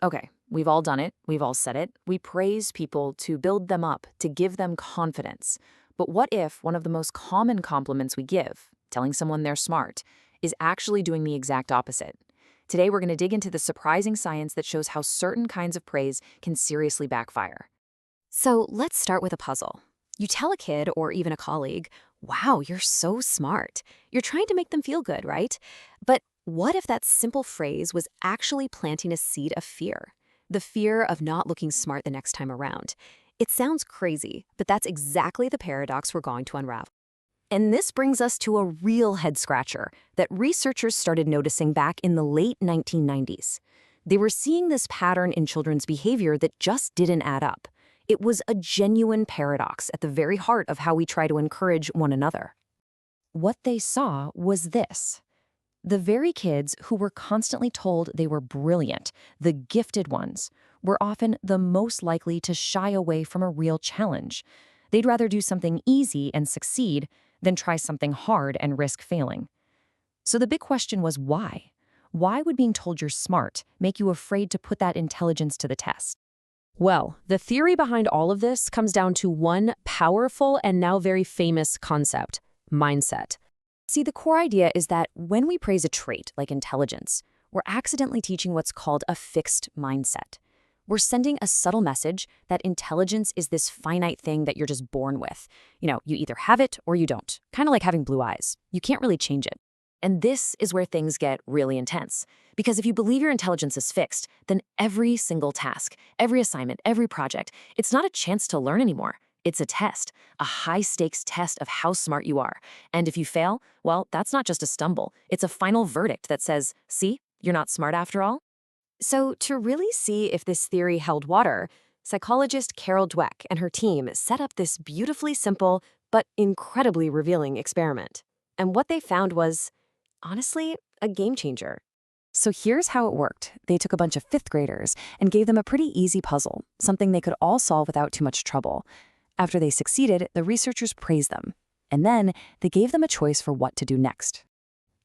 Okay, we've all done it. We've all said it. We praise people to build them up, to give them confidence. But what if one of the most common compliments we give, telling someone they're smart, is actually doing the exact opposite? Today, we're going to dig into the surprising science that shows how certain kinds of praise can seriously backfire. So let's start with a puzzle. You tell a kid or even a colleague, wow, you're so smart. You're trying to make them feel good, right? But what if that simple phrase was actually planting a seed of fear? The fear of not looking smart the next time around. It sounds crazy, but that's exactly the paradox we're going to unravel. And this brings us to a real head-scratcher that researchers started noticing back in the late 1990s. They were seeing this pattern in children's behavior that just didn't add up. It was a genuine paradox at the very heart of how we try to encourage one another. What they saw was this. The very kids who were constantly told they were brilliant, the gifted ones, were often the most likely to shy away from a real challenge. They'd rather do something easy and succeed than try something hard and risk failing. So the big question was why? Why would being told you're smart make you afraid to put that intelligence to the test? Well, the theory behind all of this comes down to one powerful and now very famous concept: mindset. See, the core idea is that when we praise a trait like intelligence, we're accidentally teaching what's called a fixed mindset. We're sending a subtle message that intelligence is this finite thing that you're just born with. You either have it or you don't. Kind of like having blue eyes. You can't really change it. And this is where things get really intense. Because if you believe your intelligence is fixed, then every single task, every assignment, every project, it's not a chance to learn anymore. It's a test, a high-stakes test of how smart you are. And if you fail, well, that's not just a stumble. It's a final verdict that says, see, you're not smart after all. So to really see if this theory held water, psychologist Carol Dweck and her team set up this beautifully simple but incredibly revealing experiment. And what they found was, honestly, a game changer. So here's how it worked. They took a bunch of fifth graders and gave them a pretty easy puzzle, something they could all solve without too much trouble. After they succeeded, the researchers praised them. And then they gave them a choice for what to do next.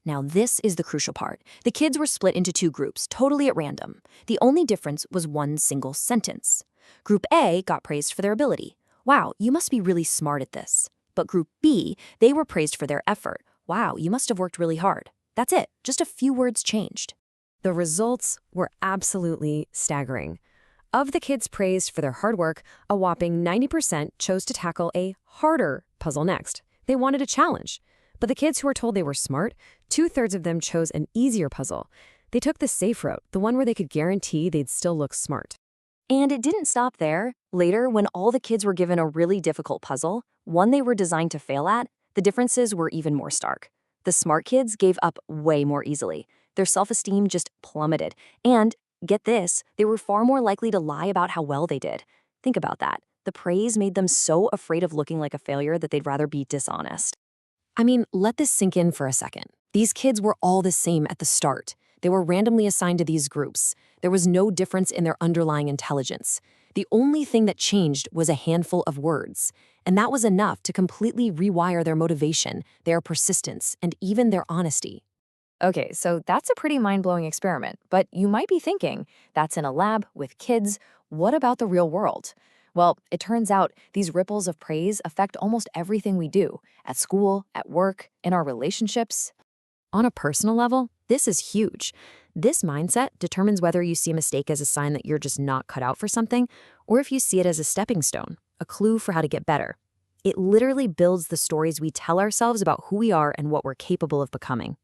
Now this is the crucial part. The kids were split into two groups, totally at random. The only difference was one single sentence. Group A got praised for their ability. Wow, you must be really smart at this. But Group B, they were praised for their effort. Wow, you must have worked really hard. That's it, just a few words changed. The results were absolutely staggering. Of the kids praised for their hard work, a whopping 90% chose to tackle a harder puzzle next. They wanted a challenge. But the kids who were told they were smart, 2/3 of them chose an easier puzzle. They took the safe route, the one where they could guarantee they'd still look smart. And it didn't stop there. Later, when all the kids were given a really difficult puzzle, one they were designed to fail at, the differences were even more stark. The smart kids gave up way more easily. Their self-esteem just plummeted. And, get this, they were far more likely to lie about how well they did. Think about that. The praise made them so afraid of looking like a failure that they'd rather be dishonest. I mean, let this sink in for a second. These kids were all the same at the start. They were randomly assigned to these groups. There was no difference in their underlying intelligence. The only thing that changed was a handful of words. And that was enough to completely rewire their motivation, their persistence, and even their honesty. Okay, so that's a pretty mind-blowing experiment. But you might be thinking, that's in a lab with kids. What about the real world? Well, it turns out these ripples of praise affect almost everything we do, at school, at work, in our relationships. On a personal level, this is huge. This mindset determines whether you see a mistake as a sign that you're just not cut out for something, or if you see it as a stepping stone, a clue for how to get better. It literally builds the stories we tell ourselves about who we are and what we're capable of becoming.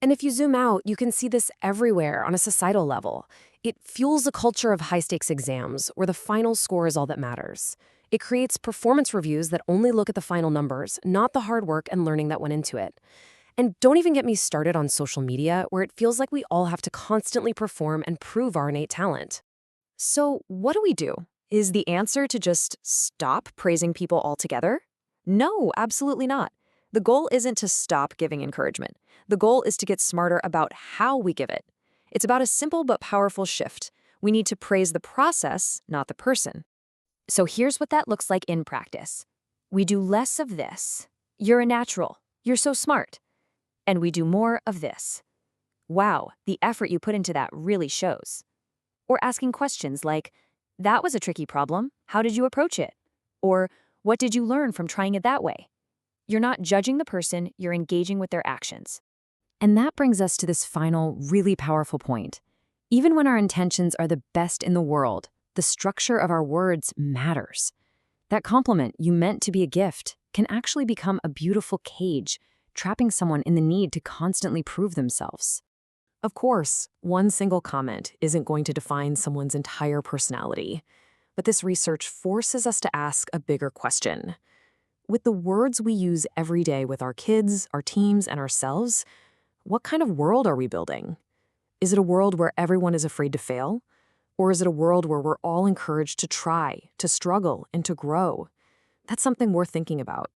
And if you zoom out, you can see this everywhere on a societal level. It fuels a culture of high-stakes exams where the final score is all that matters. It creates performance reviews that only look at the final numbers, not the hard work and learning that went into it. And don't even get me started on social media, where it feels like we all have to constantly perform and prove our innate talent. So what do? Is the answer to just stop praising people altogether? No, absolutely not. The goal isn't to stop giving encouragement. The goal is to get smarter about how we give it. It's about a simple but powerful shift. We need to praise the process, not the person. So here's what that looks like in practice. We do less of this. You're a natural. You're so smart. And we do more of this. Wow, the effort you put into that really shows. Or asking questions like, "That was a tricky problem. How did you approach it?" Or, "What did you learn from trying it that way?" You're not judging the person, you're engaging with their actions. And that brings us to this final, really powerful point. Even when our intentions are the best in the world, the structure of our words matters. That compliment you meant to be a gift can actually become a beautiful cage, trapping someone in the need to constantly prove themselves. Of course, one single comment isn't going to define someone's entire personality, but this research forces us to ask a bigger question. With the words we use every day with our kids, our teams, and ourselves, what kind of world are we building? Is it a world where everyone is afraid to fail? Or is it a world where we're all encouraged to try, to struggle, and to grow? That's something worth thinking about.